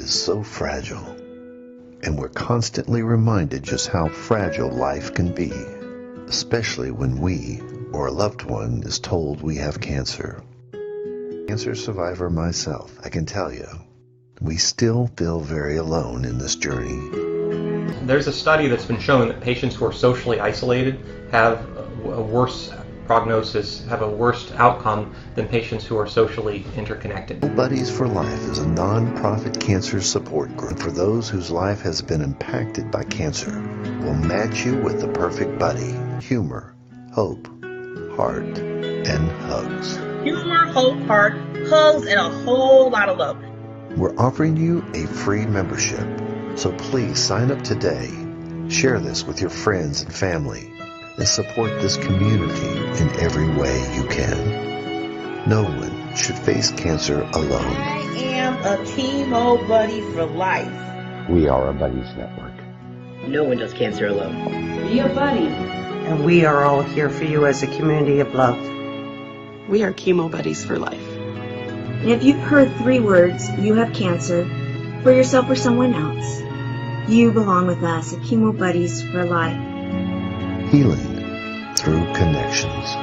is so fragile, and we're constantly reminded just how fragile life can be, especially when we or a loved one is told we have cancer. Cancer survivor myself, I can tell you, we still feel very alone in this journey. There's a study that's been showing that patients who are socially isolated have a worse prognosis, have a worse outcome than patients who are socially interconnected. Buddies for Life is a non-profit cancer support group for those whose life has been impacted by cancer. We'll match you with the perfect buddy. Humor, hope, heart, and hugs. Humor, hope, heart, hugs, and a whole lot of love. We're offering you a free membership, so please sign up today. Share this with your friends and family, and support this community in every way you can. No one should face cancer alone. I am a chemo buddy for life. We are a buddies network. No one does cancer alone. Be a buddy. And we are all here for you as a community of love. We are chemo buddies for life. And if you've heard 3 words, you have cancer, for yourself or someone else, you belong with us at Chemo Buddies for Life. Healing through connections.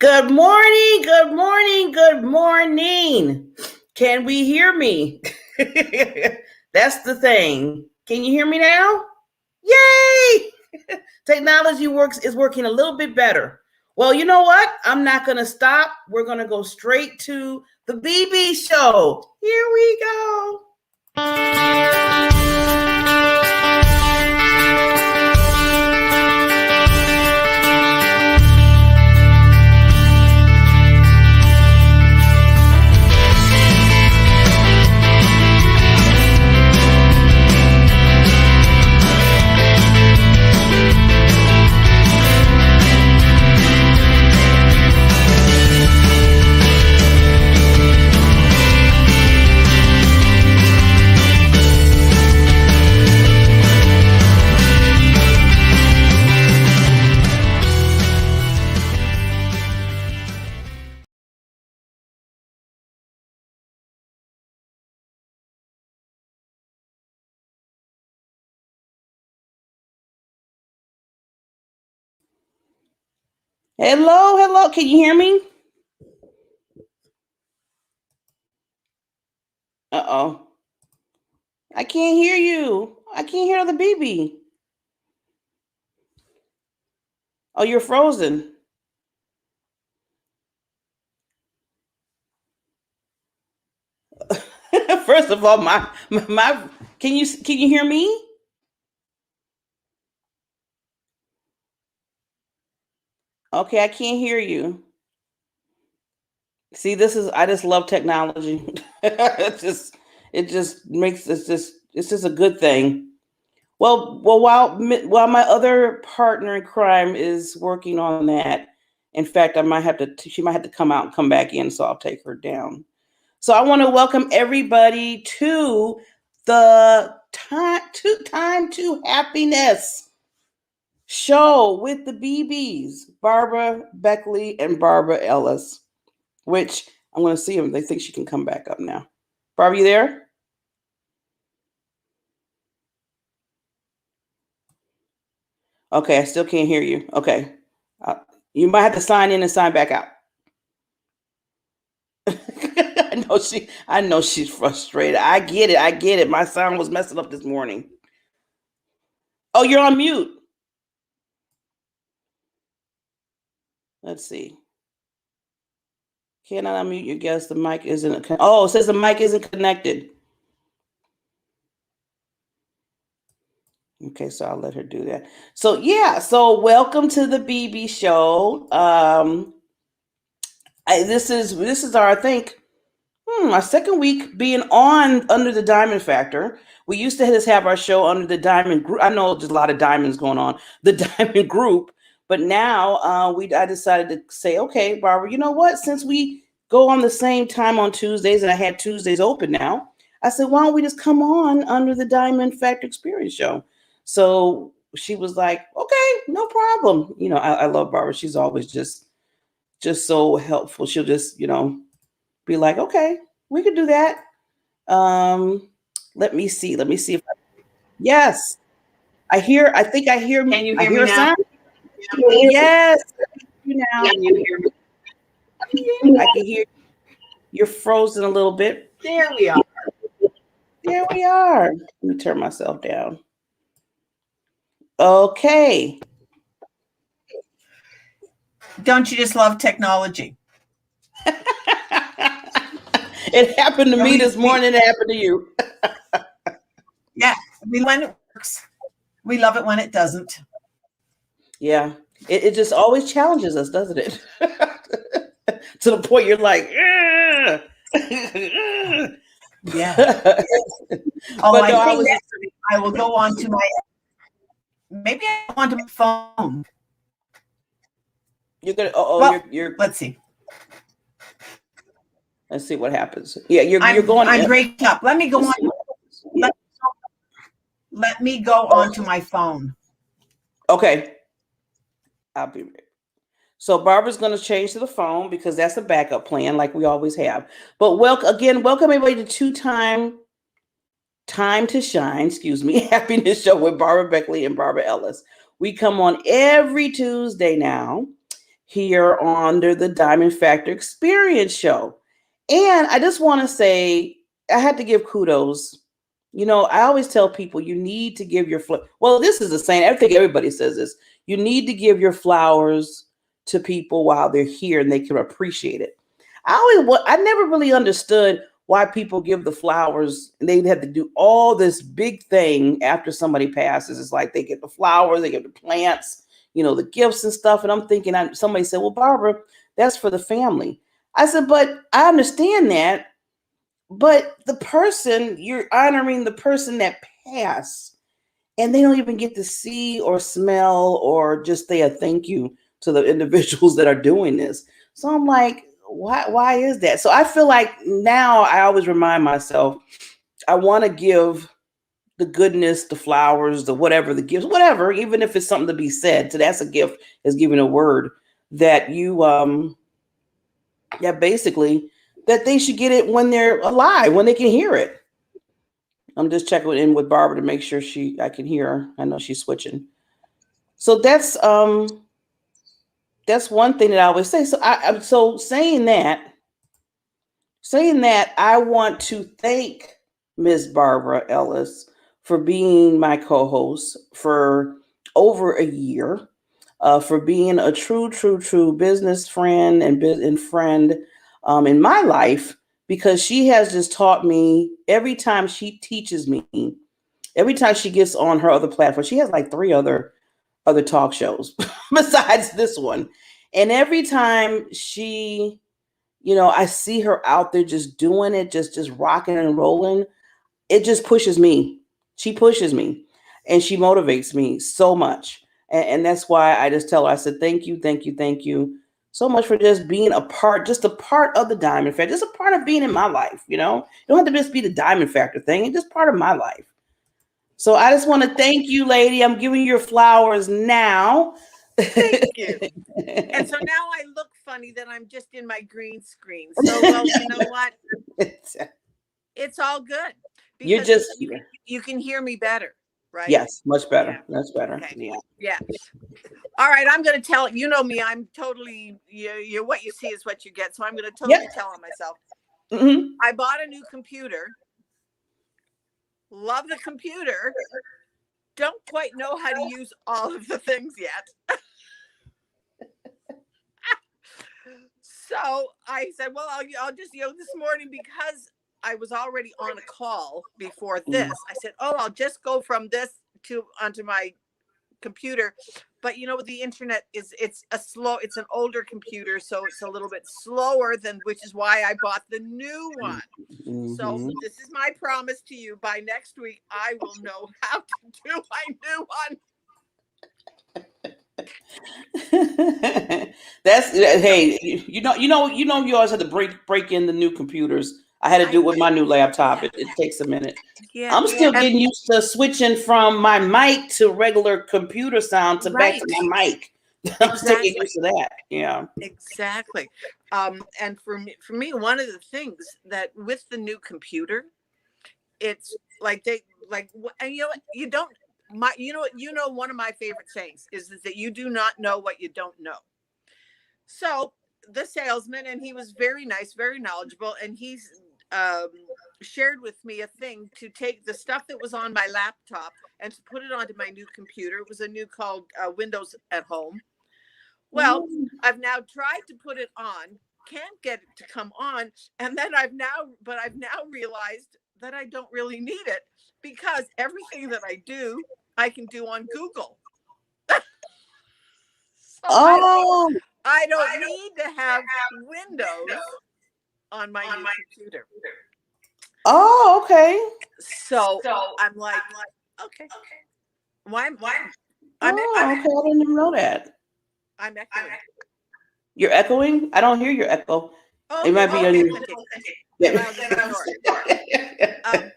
Good morning, good morning, good morning. Can we hear me? That's the thing. Can you hear me now? Yay! Technology is working a little bit better. Well, you know what? I'm not going to stop. We're going to go straight to the BB show. Here we go. Hello, hello. Can you hear me? Uh-oh. I can't hear you. I can't hear the BB. Oh, you're frozen. First of all, my can you hear me? Okay, I can't hear you. See, I just love technology. It just makes it's just a good thing. Well, while my other partner in crime is working on that, in fact, she might have to come out and come back in, so I'll take her down. So I want to welcome everybody to the Time to Happiness show with the BBs, Barbara Beckley and Barbara Ellis, which I'm going to see if they think she can come back up now. Barbara, you there? Okay, I still can't hear you. Okay. Uh, you might have to sign in and sign back out. I know she's frustrated. I get it. I get it. My sound was messing up this morning. Oh, you're on mute. Let's see. Cannot unmute your guest. The mic isn't. Oh, it says the mic isn't connected. Okay, so I'll let her do that. So yeah, so welcome to the BB show. This is our, I think, our second week being on Under the Diamond Factor. We used to just have our show under the Diamond Group. I know there's a lot of diamonds going on, the Diamond Group, but now I decided to say, okay, Barbara, you know what? Since we go on the same time on Tuesdays, and I had Tuesdays open now, I said, why don't we just come on under the Diamond Factor Experience show? So she was like, okay, no problem. You know, I love Barbara. She's always just so helpful. She'll just, be like, okay, we could do that. Let me see. Yes, I think I hear. Can you I hear hear me a now? sound. Yes, you now. Can you hear me? I can hear. You're frozen a little bit. There we are. There we are. Let me turn myself down. Okay. Don't you just love technology? It happened to me this morning. It happened to you. Yeah, when it works. We love it when it doesn't. Yeah, it just always challenges us, doesn't it? To the point you're like, yeah. Oh, but no, I will go on to maybe I go on to my phone. You're gonna. You're. Let's see. Let's see what happens. Yeah, you're going. I'm breaking up. Let me go on. Let me go on to my phone. Okay. I'll be ready. So Barbara's going to change to the phone because that's a backup plan, like we always have. But welcome everybody to Time to Shine, Happiness Show with Barbara Beckley and Barbara Ellis. We come on every Tuesday now here under the Diamond Factor Experience Show. And I just want to say, I had to give kudos. I always tell people you need to give your this is the same. I think everybody says this. You need to give your flowers to people while they're here and they can appreciate it. I never really understood why people give the flowers and they have to do all this big thing after somebody passes. It's like they get the flowers, they get the plants, the gifts and stuff. And I'm thinking, somebody said, well, Barbara, that's for the family. I said, but I understand that. But you're honoring the person that passed, and they don't even get to see or smell or just say a thank you to the individuals that are doing this. So I'm like, why is that? So I feel like now I always remind myself, I want to give the goodness, the flowers, the whatever, the gifts, whatever, even if it's something to be said. So that's a gift, is giving a word that you, basically, that they should get it when they're alive, when they can hear it. I'm just checking in with Barbara to make sure I can hear her. I know she's switching. So that's one thing that I always say. So saying that, I want to thank Ms. Barbara Ellis for being my co-host for over a year, for being a true business friend and friend in my life, because she has just taught me every time she teaches me, every time she gets on her other platform. She has like 3 other talk shows besides this one. And every time she, I see her out there just doing it, just rocking and rolling, it just pushes me. She pushes me and she motivates me so much. And that's why I just tell her, I said, thank you so much for just being a part of the Diamond Factor, just a part of being in my life. You don't have to just be the Diamond Factor thing. It's just part of my life. So I just want to thank you, lady. I'm giving you your flowers now. Thank you. And so now I look funny that I'm just in my green screen. So, well, you know what? It's all good. You're just you can hear me better. right? Yes, much better. That's better. Okay. Yeah. Yeah. All right. I'm going to tell, you know me, I'm totally, you what you see is what you get. So I'm going to totally Yep. tell on myself. Hmm. I bought a new computer. Love the computer. Don't quite know how to use all of the things yet. So I said, well, I'll just, this morning, because I was already on a call before this, I said, oh, I'll just go from this to onto my computer. But the internet it's an older computer, so it's a little bit slower which is why I bought the new one. So this is my promise to you: by next week I will know how to do my new one. That's hey, you always have to break in the new computers. I had to do it with my new laptop. It takes a minute. Yeah, I'm still getting used to switching from my mic to regular computer sound to back to my mic. I'm still getting used to that. Yeah. Exactly. And for me, one of the things that with the new computer, it's like and you don't one of my favorite sayings is that you do not know what you don't know. So the salesman, and he was very nice, very knowledgeable, and he's shared with me a thing to take the stuff that was on my laptop and to put it onto my new computer. It was a new called Windows at Home. Well, I've now tried to put it on, can't get it to come on, and then I've now realized that I don't really need it, because everything that I do, I can do on Google. So I don't need to have Windows on my new computer. Oh, okay. So I'm like, okay, why? I'm okay. I didn't even know that. I'm echoing. You're echoing? I don't hear your echo. Oh, it might be on you. Then I'll just ignore it.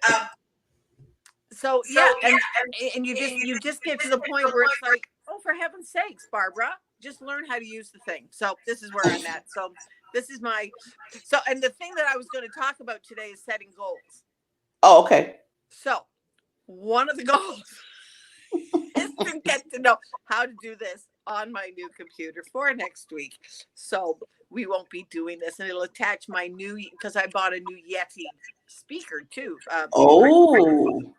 So yeah, and you just get to the point where it's like, oh, for heaven's sakes, Barbara, just learn how to use the thing. So this is where I'm at. So this is and the thing that I was going to talk about today is setting goals. Oh, okay. So one of the goals is to get to know how to do this on my new computer for next week. So we won't be doing this, and it'll attach my new, because I bought a new Yeti speaker too.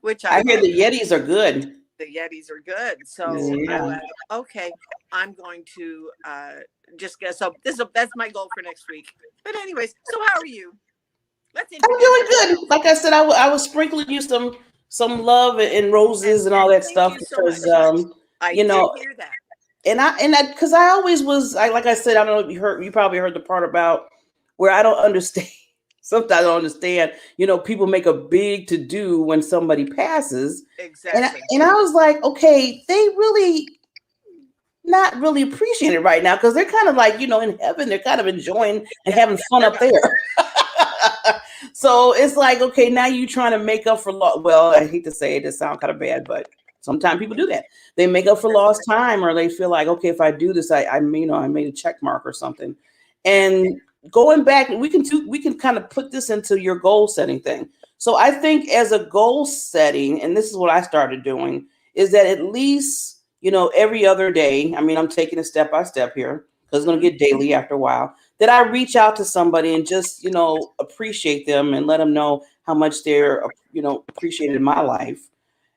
Which I hear the Yetis are good. The Yetis are good. So I'm like, okay, I'm going to just get, that's my goal for next week. But anyways, so how are you? I'm doing good. Like I said, I was sprinkling you some love and roses and all that stuff, because I did hear that. And because I always was, like I said, I don't know if you probably heard the part about where I don't understand. Sometimes I don't understand, people make a big to do when somebody passes. Exactly. And I was like, okay, they really not really appreciate it right now, because they're kind of like, in heaven, they're kind of enjoying and having fun up there. So it's like, okay, now you trying to make up for well, I hate to say it sounds kind of bad, but sometimes people do that. They make up for lost time, or they feel like, okay, if I do this, I made a check mark or something. And going back, we can kind of put this into your goal setting thing. So I think as a goal setting, and this is what I started doing, is that at least, every other day, I'm taking it step by step here, because it's going to get daily after a while, that I reach out to somebody and just, appreciate them and let them know how much they're, appreciated in my life.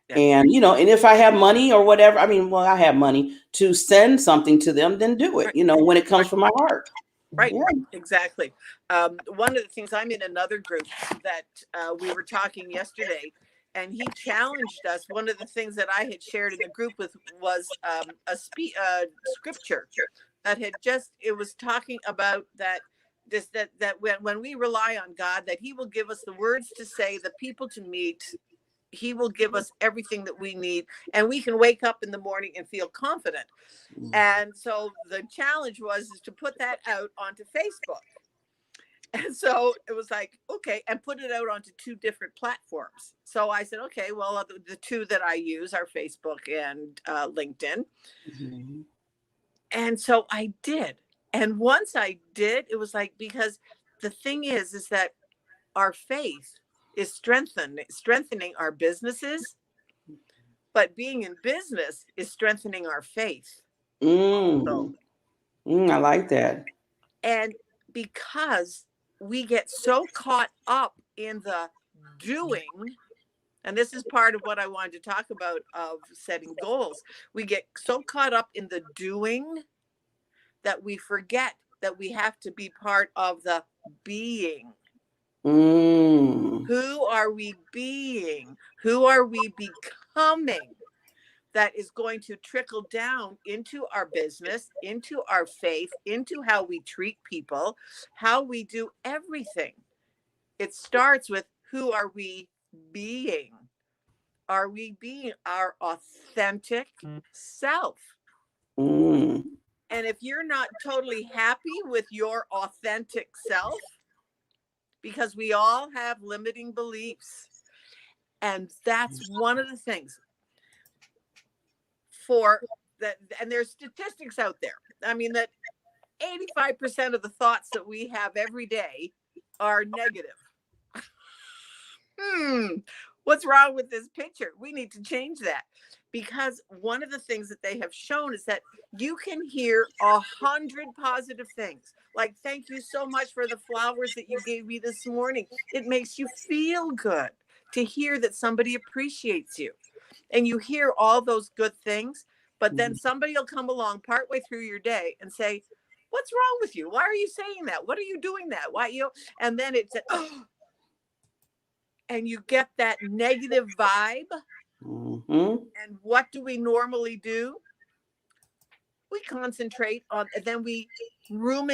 And, and if I have money or whatever, I have money to send something to them, then do it, when it comes from my heart. Right. Yeah. Exactly. One of the things, I'm in another group that we were talking yesterday, and he challenged us. One of the things that I had shared in the group was a scripture that it was talking about that when we rely on God, that he will give us the words to say, the people to meet. He will give us everything that we need, and we can wake up in the morning and feel confident. And so the challenge was to put that out onto Facebook. And so it was like, okay, and put it out onto 2 different platforms. So I said, okay, well, the 2 that I use are Facebook and LinkedIn. Mm-hmm. And so I did. And once I did, it was like, because the thing is that our faith is strengthening our businesses, But being in business is strengthening our faith. Mm. I like that. And because we get so caught up in the doing, and this is part of what I wanted to talk about of setting goals. We get so caught up in the doing that we forget that we have to be part of the being. Who are we being? Who are we becoming? That is going to trickle down into our business, into our faith, into how we treat people, how we do everything. It starts with, who are we being? Are we being our authentic self? And if you're not totally happy with your authentic self, because we all have limiting beliefs, and that's one of the things for that. And there's statistics out there. I mean, that 85% of the thoughts that we have every day are negative. What's wrong with this picture? We need to change that, because one of the things that they have shown is that you can hear 100 positive things. Like, thank you so much for the flowers that you gave me this morning. It makes you feel good to hear that somebody appreciates you. And you hear all those good things, but then somebody will come along partway through your day and say, what's wrong with you? Why are you saying that? What are you doing that? Why, you know? And then it's, and you get that negative vibe. And what do we normally do? We concentrate on, and then we ruminate